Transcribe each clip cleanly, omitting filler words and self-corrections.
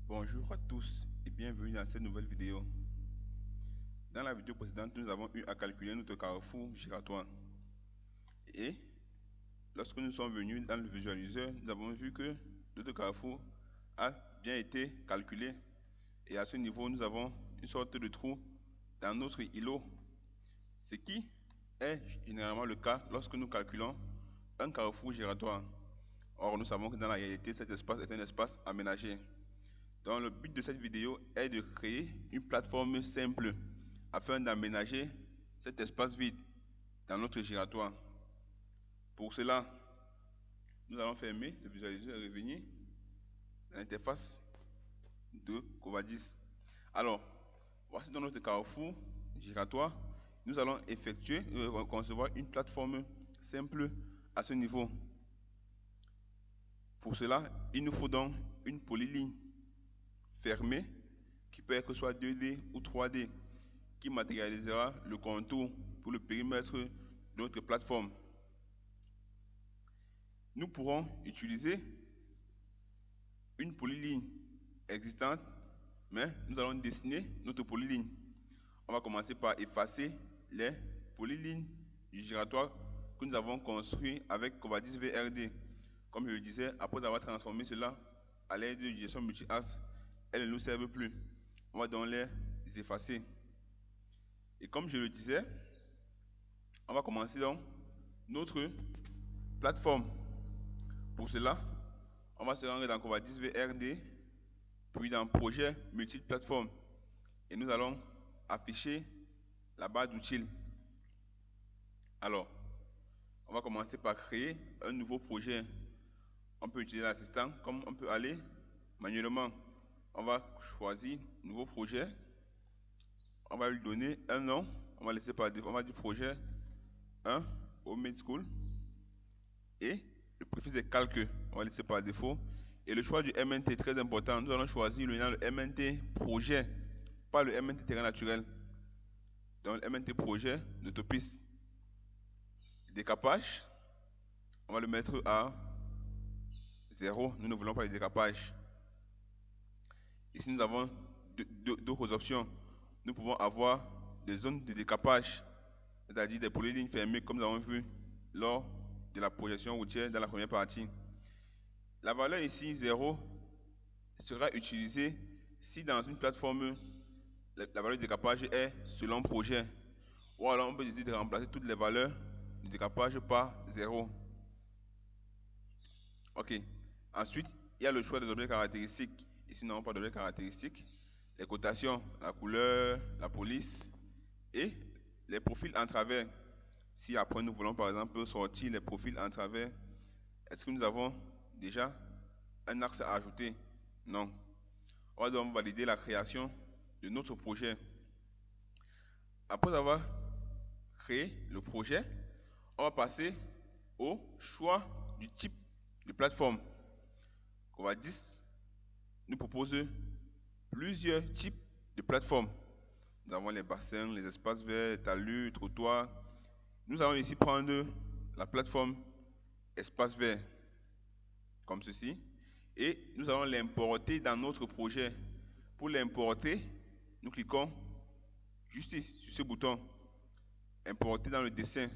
Bonjour à tous et bienvenue dans cette nouvelle vidéo. Dans la vidéo précédente, nous avons eu à calculer notre carrefour giratoire. Et lorsque nous sommes venus dans le visualiseur, nous avons vu que notre carrefour a bien été calculé. Et à ce niveau, nous avons une sorte de trou dans notre îlot. Ce qui est généralement le cas lorsque nous calculons un carrefour giratoire. Or, nous savons que dans la réalité, cet espace est un espace aménagé. Donc, le but de cette vidéo est de créer une plateforme simple afin d'aménager cet espace vide dans notre giratoire. Pour cela, nous allons fermer le visualiseur et revenir à l'interface de Covadis. Alors, voici dans notre carrefour giratoire, nous allons concevoir une plateforme simple à ce niveau. Pour cela, il nous faut donc une polyligne fermée qui peut être soit 2D ou 3D qui matérialisera le contour pour le périmètre de notre plateforme. Nous pourrons utiliser une polyligne existante, mais nous allons dessiner notre polyligne. On va commencer par effacer les polylignes du giratoire que nous avons construit avec Covadis VRD. Comme je le disais, après avoir transformé cela à l'aide de gestion multi-axe, elles ne nous servent plus. On va donc les effacer. Et comme je le disais, on va commencer donc notre plateforme. Pour cela, on va se rendre dans Covadis VRD, puis dans Projet multiplateforme. Et nous allons afficher la barre d'outils. Alors, on va commencer par créer un nouveau projet. On peut utiliser l'assistant, comme on peut aller manuellement. On va choisir nouveau projet. On va lui donner un nom. On va laisser par défaut. On va dire projet 1 Homemade School. Et le préfixe est calque. On va laisser par défaut. Et le choix du MNT est très important. Nous allons choisir le nom de MNT projet, pas le MNT terrain naturel. Donc le MNT projet d'autopiste. Décapage, on va le mettre à 0. Nous ne voulons pas le décapage. Ici, nous avons d'autres options. Nous pouvons avoir des zones de décapage, c'est-à-dire des polylignes fermées, comme nous avons vu lors de la projection routière dans la première partie. La valeur ici, 0, sera utilisée si dans une plateforme, la valeur de décapage est selon projet. Ou alors, on peut décider de remplacer toutes les valeurs de décapage par 0. Ok. Ensuite, il y a le choix des objets caractéristiques. Ici, nous n'avons pas d'objets caractéristiques. Les cotations, la couleur, la police et les profils en travers. Si après nous voulons par exemple sortir les profils en travers, est-ce que nous avons déjà un axe à ajouter? Non. On va donc valider la création de notre projet. Après avoir créé le projet, on va passer au choix du type de plateforme. Covadis nous propose plusieurs types de plateformes. Nous avons les bassins, les espaces verts, les talus, trottoirs. Nous allons ici prendre la plateforme espace vert, comme ceci, et nous allons l'importer dans notre projet. Pour l'importer, nous cliquons juste ici, sur ce bouton, importer dans le dessin.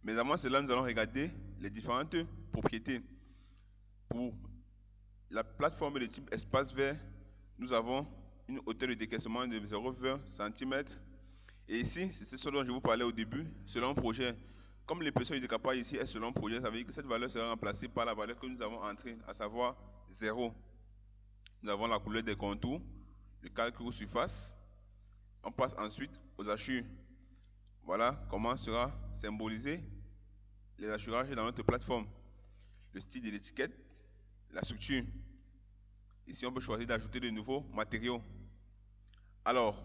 Mais avant cela, nous allons regarder les différentes propriétés. Pour la plateforme de type espace vert, nous avons une hauteur de décaissement de 0,20 cm. Et ici, c'est ce dont je vous parlais au début, selon projet. Comme l'épaisseur du décapage ici est selon projet, ça veut dire que cette valeur sera remplacée par la valeur que nous avons entrée, à savoir 0. Nous avons la couleur des contours, le calque aux surfaces. On passe ensuite aux hachures. Voilà comment sera symbolisé les hachurages dans notre plateforme. Le style de l'étiquette, la structure. Ici, on peut choisir d'ajouter de nouveaux matériaux. Alors,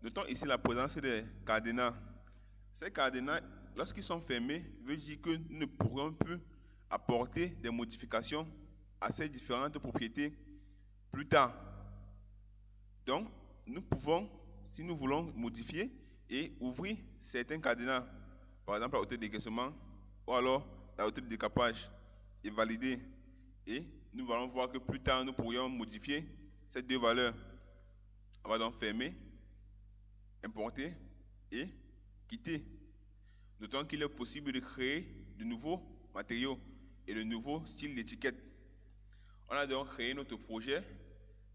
notons ici la présence des cadenas. Ces cadenas, lorsqu'ils sont fermés, veut dire que nous ne pourrons plus apporter des modifications à ces différentes propriétés plus tard. Donc, nous pouvons, si nous voulons modifier et ouvrir certains cadenas, par exemple la hauteur de décaissement ou alors la hauteur de décapage, et valider. Et nous allons voir que plus tard, nous pourrions modifier ces deux valeurs. On va donc fermer, importer et quitter. Notons qu'il est possible de créer de nouveaux matériaux et de nouveaux styles d'étiquette. On a donc créé notre projet.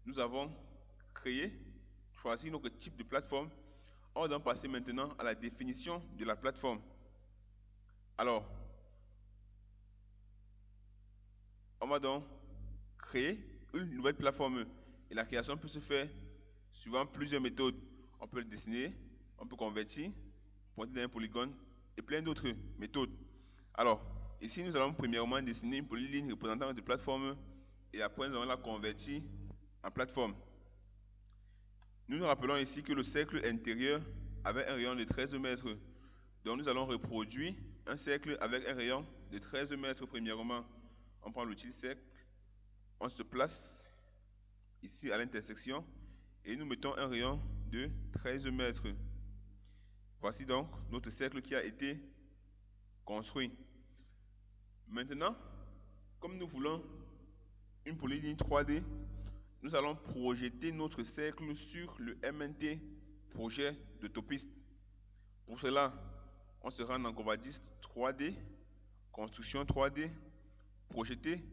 Nous avons choisi notre type de plateforme. On va donc passer maintenant à la définition de la plateforme. Alors, on va donc créer une nouvelle plateforme. Et la création peut se faire suivant plusieurs méthodes. On peut le dessiner, on peut convertir, pointer dans un polygone et plein d'autres méthodes. Alors, ici, nous allons premièrement dessiner une polyligne représentant notre plateforme et après, nous allons la convertir en plateforme. Nous nous rappelons ici que le cercle intérieur avait un rayon de 13 mètres. Donc, nous allons reproduire un cercle avec un rayon de 13 mètres premièrement. On prend l'outil cercle, on se place ici à l'intersection et nous mettons un rayon de 13 mètres. Voici donc notre cercle qui a été construit. Maintenant, comme nous voulons une polyligne 3D, nous allons projeter notre cercle sur le MNT projet de Topist. Pour cela, on se rend en Covadis 3D, construction 3D, projeter,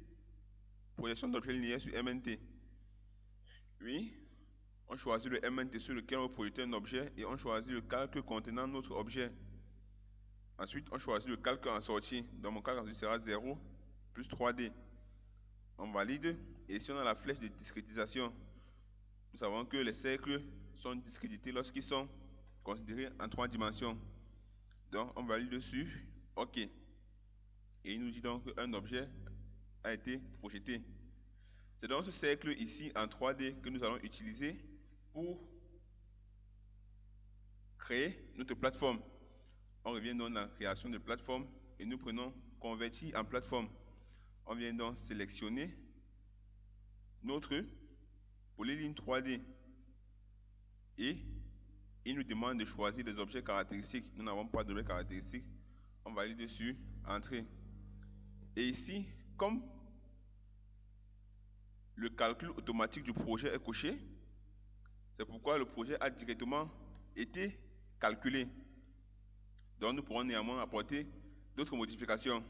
projection d'objet linéaire sur MNT. Puis, on choisit le MNT sur lequel on va projeter un objet et on choisit le calque contenant notre objet. Ensuite, on choisit le calque en sortie. Dans mon cas, ce sera 0 plus 3D. On valide et ici on a la flèche de discrétisation. Nous savons que les cercles sont discrédités lorsqu'ils sont considérés en 3 dimensions. Donc, on valide dessus, OK. Et il nous dit donc qu'un objet a été projeté. C'est donc ce cercle ici en 3D que nous allons utiliser pour créer notre plateforme. On revient donc dans la création de plateforme et nous prenons convertir en plateforme. On vient donc sélectionner notre polyligne 3D et il nous demande de choisir des objets caractéristiques. Nous n'avons pas d'objets caractéristiques. On valide dessus, entrée. Et ici, comme le calcul automatique du projet est coché, c'est pourquoi le projet a directement été calculé. Donc nous pourrons néanmoins apporter d'autres modifications.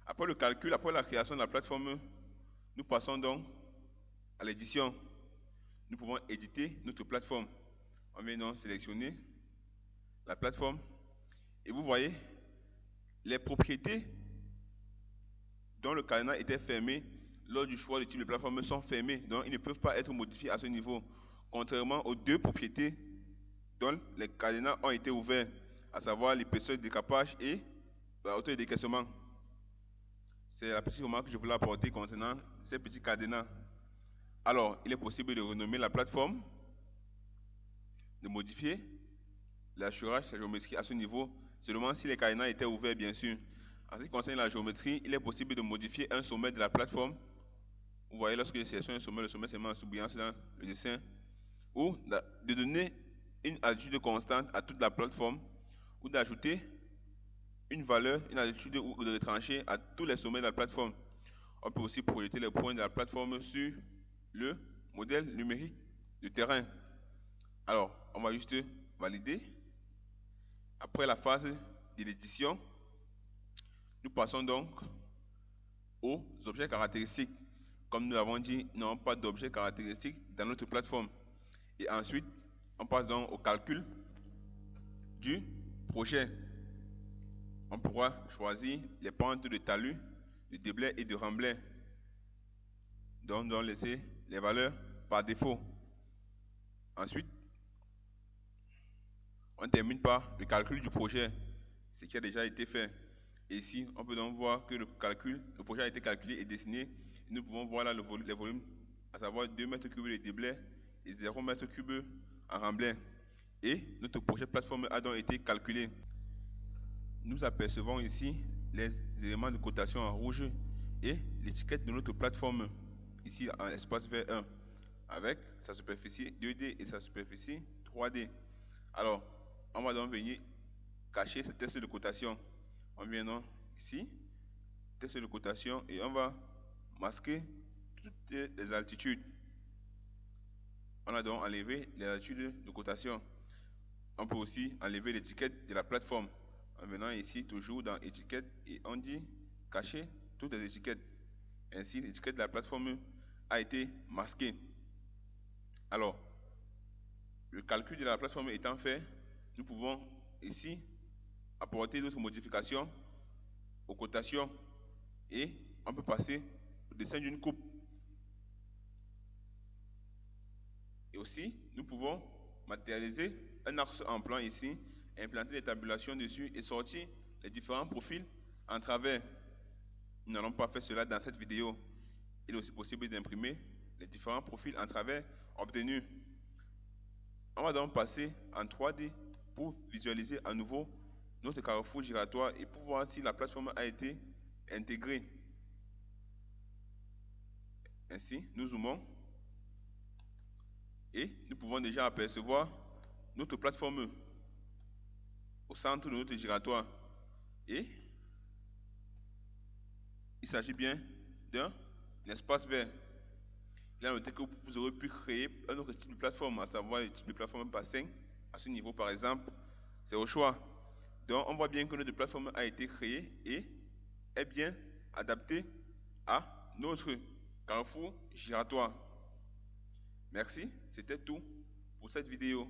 Après le calcul, après la création de la plateforme, nous passons donc à l'édition. Nous pouvons éditer notre plateforme. On vient donc sélectionner la plateforme et vous voyez les propriétés dont le cadenas était fermé lors du choix du type de plateforme sont fermées, donc ils ne peuvent pas être modifiés à ce niveau, contrairement aux deux propriétés dont les cadenas ont été ouverts, à savoir l'épaisseur de décapage et la hauteur de décaissement. C'est la petite remarque que je voulais apporter concernant ces petits cadenas. Alors, il est possible de renommer la plateforme, de modifier l'assurage, la géométrie à ce niveau, seulement si les cadenas étaient ouverts, bien sûr. En ce qui concerne la géométrie, il est possible de modifier un sommet de la plateforme. Vous voyez, lorsque je sélectionne un sommet, le sommet se met en sous-brillance dans le dessin. Ou de donner une altitude constante à toute la plateforme, ou d'ajouter une valeur, une altitude ou de retrancher à tous les sommets de la plateforme. On peut aussi projeter les points de la plateforme sur le modèle numérique du terrain. Alors, on va juste valider. Après la phase de l'édition, nous passons donc aux objets caractéristiques. Comme nous l'avons dit, nous n'avons pas d'objets caractéristiques dans notre plateforme. Et ensuite, on passe donc au calcul du projet. On pourra choisir les pentes de talus, de déblais et de remblais. Donc, nous allons laisser les valeurs par défaut. Ensuite, on termine par le calcul du projet, ce qui a déjà été fait. Et ici, on peut donc voir que le projet a été calculé et dessiné. Nous pouvons voir là les volumes, à savoir 2 mètres cubes de déblais et 0 mètre cube en remblai. Et notre projet plateforme a donc été calculé. Nous apercevons ici les éléments de cotation en rouge et l'étiquette de notre plateforme, ici en espace V1, avec sa superficie 2D et sa superficie 3D. Alors, on va donc venir cacher ce test de cotation. On vient donc ici, test de cotation, et on va masquer toutes les altitudes. On a donc enlevé les latitudes de cotation. On peut aussi enlever l'étiquette de la plateforme en venant ici toujours dans étiquette et on dit cacher toutes les étiquettes. Ainsi, l'étiquette de la plateforme a été masquée. Alors, le calcul de la plateforme étant fait, nous pouvons ici apporter d'autres modifications aux cotations et on peut passer au dessin d'une coupe. Et aussi, nous pouvons matérialiser un axe en plan ici, implanter les tabulations dessus et sortir les différents profils en travers. Nous n'allons pas faire cela dans cette vidéo. Il est aussi possible d'imprimer les différents profils en travers obtenus. On va donc passer en 3D pour visualiser à nouveau notre carrefour giratoire et pour voir si la plateforme a été intégrée. Ainsi, nous zoomons et nous pouvons déjà apercevoir notre plateforme au centre de notre giratoire. Et il s'agit bien d'un espace vert. Il a noté que vous aurez pu créer un autre type de plateforme, à savoir le type de plateforme bassin. À ce niveau, par exemple, c'est au choix. Donc, on voit bien que notre plateforme a été créée et est bien adaptée à notre carrefour giratoire. Merci, c'était tout pour cette vidéo.